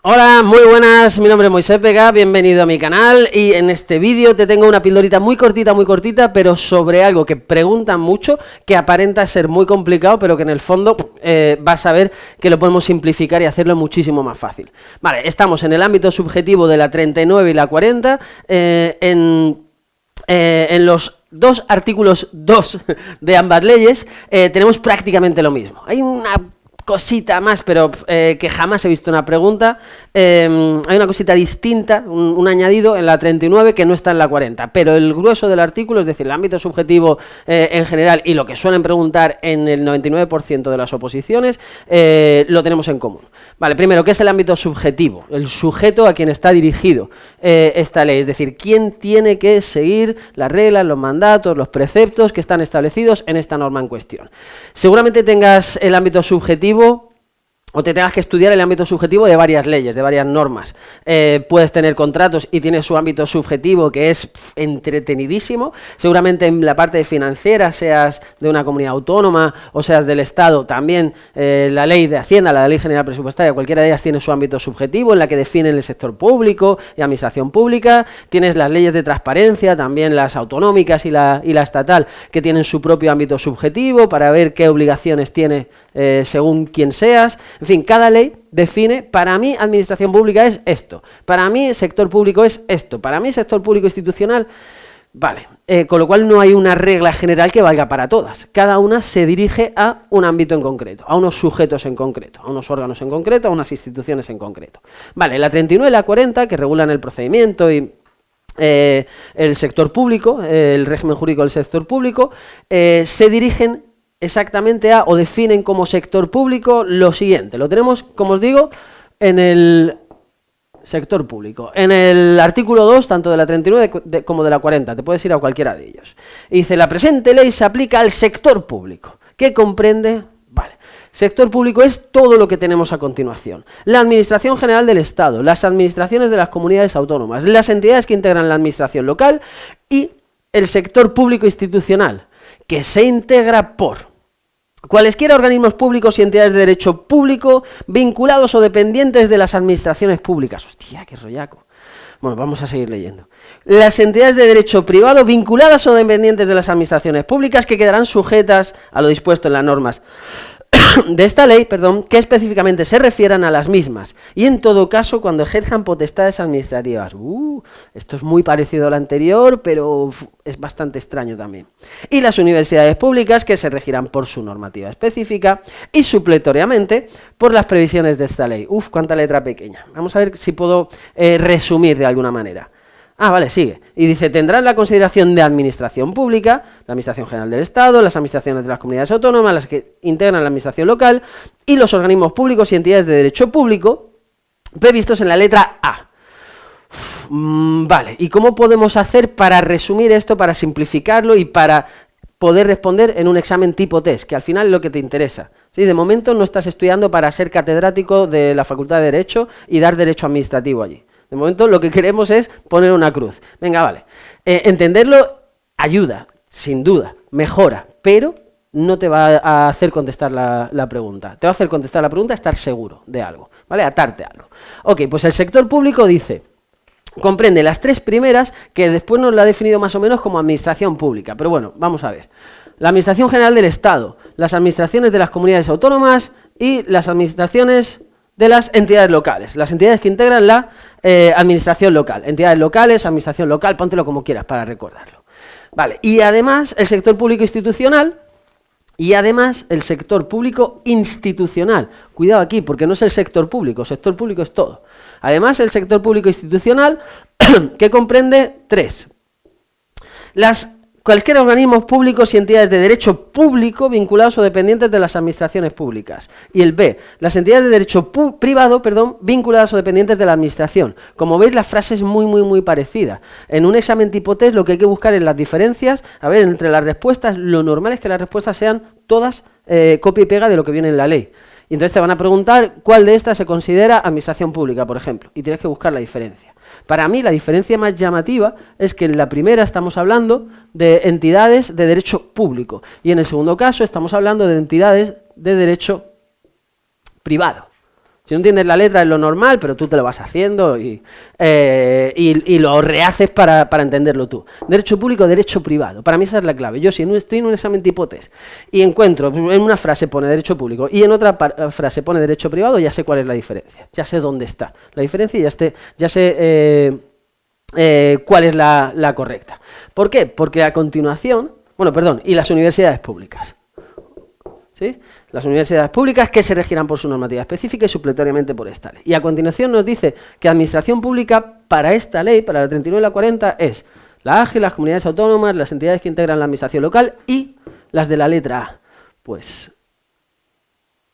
Hola, muy buenas, mi nombre es Moisés Vega, bienvenido a mi canal y en este vídeo te tengo una pildorita muy cortita, pero sobre algo que preguntan mucho, que aparenta ser muy complicado, pero que en el fondo vas a ver que lo podemos simplificar y hacerlo muchísimo más fácil. Vale, estamos en el ámbito subjetivo de la 39 y la 40, en los dos artículos 2 de ambas leyes tenemos prácticamente lo mismo. Hay una cosita más, pero que jamás he visto una pregunta. Hay una cosita distinta, un añadido en la 39 que no está en la 40, pero el grueso del artículo, es decir, el ámbito subjetivo en general y lo que suelen preguntar en el 99% de las oposiciones, lo tenemos en común. Vale, primero, ¿qué es el ámbito subjetivo? El sujeto a quien está dirigido esta ley, es decir, quién tiene que seguir las reglas, los mandatos, los preceptos que están establecidos en esta norma en cuestión. Seguramente tengas el ámbito subjetivo o te tengas que estudiar el ámbito subjetivo de varias leyes, de varias normas. Puedes tener contratos y tienes su ámbito subjetivo que es entretenidísimo. Seguramente en la parte financiera, seas de una comunidad autónoma o seas del Estado, también la ley de Hacienda, la ley general presupuestaria, cualquiera de ellas tiene su ámbito subjetivo en la que definen el sector público y administración pública. Tienes las leyes de transparencia, también las autonómicas y la estatal, que tienen su propio ámbito subjetivo para ver qué obligaciones tiene según quién seas. En fin, cada ley define, para mí administración pública es esto, para mí sector público es esto, para mí sector público institucional, vale, con lo cual no hay una regla general que valga para todas, cada una se dirige a un ámbito en concreto, a unos sujetos en concreto, a unos órganos en concreto, a unas instituciones en concreto. Vale, la 39 y la 40, que regulan el procedimiento y el sector público, el régimen jurídico del sector público, se dirigen exactamente a, o definen como sector público lo siguiente. Lo tenemos, como os digo, en el sector público. En el artículo 2, tanto de la 39 como de la 40, te puedes ir a cualquiera de ellos. Y dice, la presente ley se aplica al sector público. ¿Qué comprende? Vale. Sector público es todo lo que tenemos a continuación. La Administración General del Estado, las administraciones de las comunidades autónomas, las entidades que integran la administración local y el sector público institucional, que se integra por cualesquiera organismos públicos y entidades de derecho público vinculados o dependientes de las administraciones públicas. Hostia, qué rollaco. Bueno, vamos a seguir leyendo. Las entidades de derecho privado vinculadas o dependientes de las administraciones públicas que quedarán sujetas a lo dispuesto en las normas de esta ley, que específicamente se refieran a las mismas, y en todo caso cuando ejerzan potestades administrativas. Esto es muy parecido al anterior, pero es bastante extraño también. Y las universidades públicas que se regirán por su normativa específica y supletoriamente por las previsiones de esta ley. Cuánta letra pequeña. Vamos a ver si puedo resumir de alguna manera. Vale, sigue. Y dice, tendrán la consideración de administración pública, la Administración General del Estado, las administraciones de las comunidades autónomas, las que integran la administración local, y los organismos públicos y entidades de derecho público previstos en la letra A. Vale, ¿y cómo podemos hacer para resumir esto, para simplificarlo y para poder responder en un examen tipo test, que al final es lo que te interesa? ¿Sí? De momento no estás estudiando para ser catedrático de la Facultad de Derecho y dar derecho administrativo allí. De momento lo que queremos es poner una cruz. Venga, vale. Entenderlo ayuda, sin duda, mejora, pero no te va a hacer contestar la pregunta. Te va a hacer contestar la pregunta estar seguro de algo, ¿vale? Atarte a algo. Ok, pues el sector público dice, comprende las tres primeras, que después nos la ha definido más o menos como administración pública, pero bueno, vamos a ver. La Administración General del Estado, las administraciones de las comunidades autónomas y las administraciones de las entidades locales, las entidades que integran la administración local, entidades locales, administración local, póntelo como quieras para recordarlo. Vale, y además el sector público institucional y además el sector público institucional. Cuidado aquí, porque no es el sector público es todo. Además el sector público institucional que comprende tres. Cualquier organismos públicos y entidades de derecho público vinculados o dependientes de las administraciones públicas. Y el B, las entidades de derecho privado, vinculadas o dependientes de la administración. Como veis, la frase es muy parecida. En un examen tipo test lo que hay que buscar es las diferencias. A ver, entre las respuestas, lo normal es que las respuestas sean todas copia y pega de lo que viene en la ley. Y entonces te van a preguntar cuál de estas se considera administración pública, por ejemplo. Y tienes que buscar la diferencia. Para mí la diferencia más llamativa es que en la primera estamos hablando de entidades de derecho público y en el segundo caso estamos hablando de entidades de derecho privado. Si no entiendes la letra es lo normal, pero tú te lo vas haciendo y lo rehaces para entenderlo tú. Derecho público, derecho privado. Para mí esa es la clave. Yo si estoy en un examen tipo test y encuentro, en una frase pone derecho público y en otra frase pone derecho privado, ya sé cuál es la diferencia. Ya sé dónde está la diferencia y ya sé cuál es la correcta. ¿Por qué? Porque a continuación, y las universidades públicas. ¿Sí? Las universidades públicas que se regirán por su normativa específica y supletoriamente por esta ley. Y a continuación nos dice que administración pública para esta ley, para la 39 y la 40, es la AGE, las comunidades autónomas, las entidades que integran la administración local y las de la letra A. Pues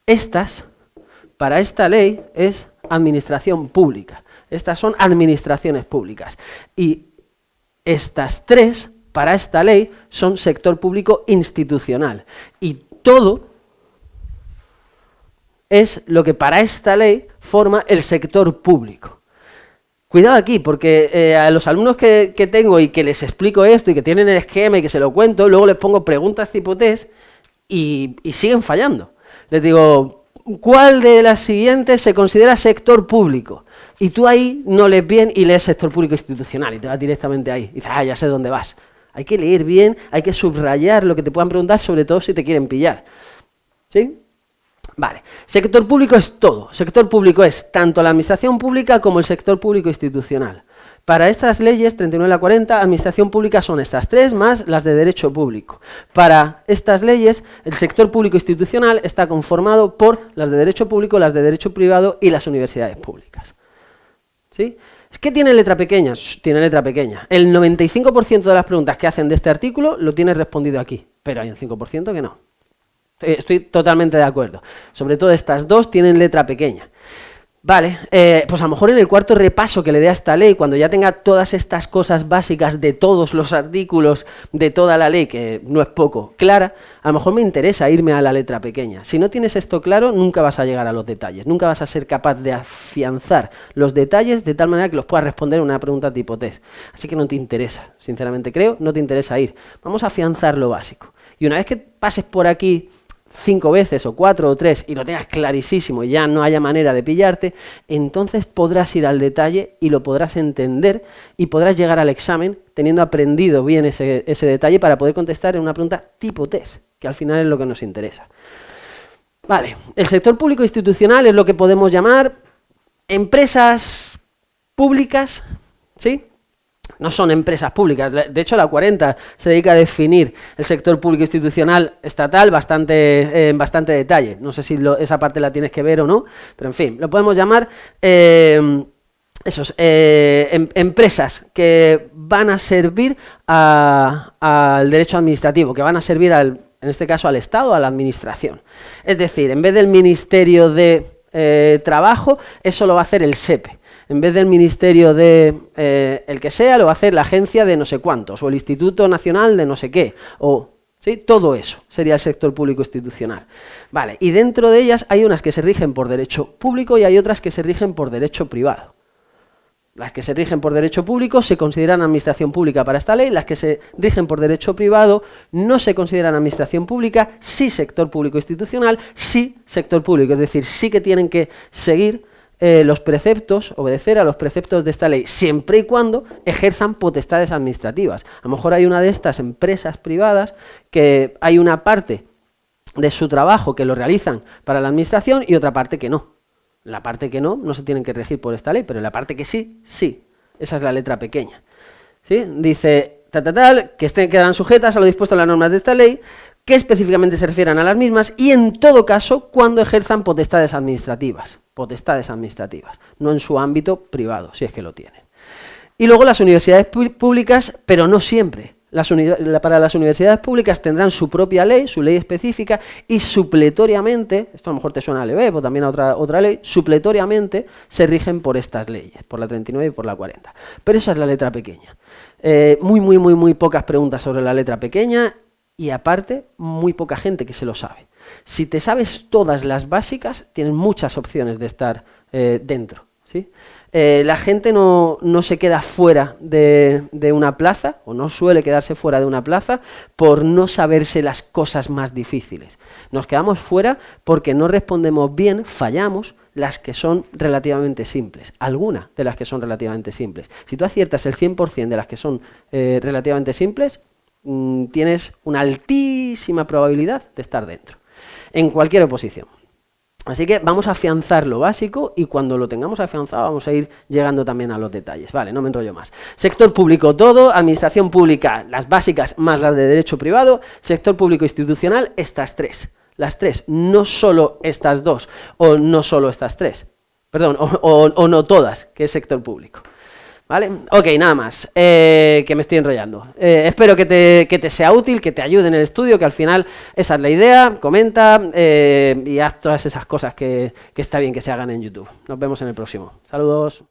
estas, para esta ley, es administración pública. Estas son administraciones públicas. Y estas tres, para esta ley, son sector público institucional. Y todo es lo que para esta ley forma el sector público. Cuidado aquí, porque a los alumnos que tengo y que les explico esto y que tienen el esquema y que se lo cuento, luego les pongo preguntas tipo test y siguen fallando. Les digo, ¿cuál de las siguientes se considera sector público? Y tú ahí no lees bien y lees sector público institucional y te vas directamente ahí. Y dices, ya sé dónde vas. Hay que leer bien, hay que subrayar lo que te puedan preguntar, sobre todo si te quieren pillar. ¿Sí? Vale, sector público es todo. Sector público es tanto la administración pública como el sector público institucional. Para estas leyes, 39 y la 40, administración pública son estas tres más las de derecho público. Para estas leyes, el sector público institucional está conformado por las de derecho público, las de derecho privado y las universidades públicas. ¿Sí? ¿Es que tiene letra pequeña? Tiene letra pequeña. El 95% de las preguntas que hacen de este artículo lo tienes respondido aquí, pero hay un 5% que no. Estoy totalmente de acuerdo. Sobre todo estas dos tienen letra pequeña. Vale, pues a lo mejor en el cuarto repaso que le dé a esta ley, cuando ya tenga todas estas cosas básicas de todos los artículos de toda la ley, que no es poco, clara, a lo mejor me interesa irme a la letra pequeña. Si no tienes esto claro, nunca vas a llegar a los detalles, nunca vas a ser capaz de afianzar los detalles de tal manera que los puedas responder en una pregunta tipo test. Así que no te interesa, sinceramente creo, no te interesa ir. Vamos a afianzar lo básico. Y una vez que pases por aquí 5 veces o 4 o 3 y lo tengas clarísimo y ya no haya manera de pillarte, entonces podrás ir al detalle y lo podrás entender y podrás llegar al examen teniendo aprendido bien ese detalle para poder contestar en una pregunta tipo test, que al final es lo que nos interesa. Vale, el sector público institucional es lo que podemos llamar empresas públicas, ¿sí? No son empresas públicas. De hecho, la 40 se dedica a definir el sector público institucional estatal en bastante detalle. No sé si esa parte la tienes que ver o no, pero en fin, lo podemos llamar empresas que van a servir al derecho administrativo, que van a servir en este caso al Estado, a la Administración. Es decir, en vez del Ministerio de Trabajo, eso lo va a hacer el SEPE. En vez del ministerio de el que sea, lo va a hacer la agencia de no sé cuántos, o el Instituto Nacional de no sé qué, ¿sí? Todo eso sería el sector público institucional. Vale, y dentro de ellas hay unas que se rigen por derecho público y hay otras que se rigen por derecho privado. Las que se rigen por derecho público se consideran administración pública para esta ley, las que se rigen por derecho privado no se consideran administración pública, sí sector público institucional, sí sector público, es decir, sí que tienen que seguir los preceptos, obedecer a los preceptos de esta ley, siempre y cuando ejerzan potestades administrativas. A lo mejor hay una de estas empresas privadas que hay una parte de su trabajo que lo realizan para la administración y otra parte que no. La parte que no se tienen que regir por esta ley, pero la parte que sí, sí. Esa es la letra pequeña. ¿Sí? Dice, que quedarán sujetas a lo dispuesto en las normas de esta ley, que específicamente se refieran a las mismas y en todo caso cuando ejerzan potestades administrativas, no en su ámbito privado, si es que lo tienen. Y luego las universidades públicas, pero no siempre. Para las universidades públicas tendrán su propia ley, su ley específica, y supletoriamente, esto a lo mejor te suena a LEBEP o también a otra ley, supletoriamente se rigen por estas leyes, por la 39 y por la 40. Pero esa es la letra pequeña. Muy pocas preguntas sobre la letra pequeña y aparte muy poca gente que se lo sabe. Si te sabes todas las básicas, tienes muchas opciones de estar dentro. ¿Sí? La gente no se queda fuera de una plaza, o no suele quedarse fuera de una plaza, por no saberse las cosas más difíciles. Nos quedamos fuera porque no respondemos bien, fallamos, las que son relativamente simples, alguna de las que son relativamente simples. Si tú aciertas el 100% de las que son relativamente simples, tienes una altísima probabilidad de estar dentro, en cualquier oposición. Así que vamos a afianzar lo básico y cuando lo tengamos afianzado vamos a ir llegando también a los detalles. Vale, no me enrollo más. Sector público todo, administración pública, las básicas más las de derecho privado, sector público institucional, estas tres. Las tres, no solo estas dos, o no solo estas tres. Perdón, o no todas, que es sector público. ¿Vale? Ok, nada más, que me estoy enrollando. Espero que te sea útil, que te ayude en el estudio, que al final esa es la idea. Comenta y haz todas esas cosas que está bien que se hagan en YouTube. Nos vemos en el próximo. Saludos.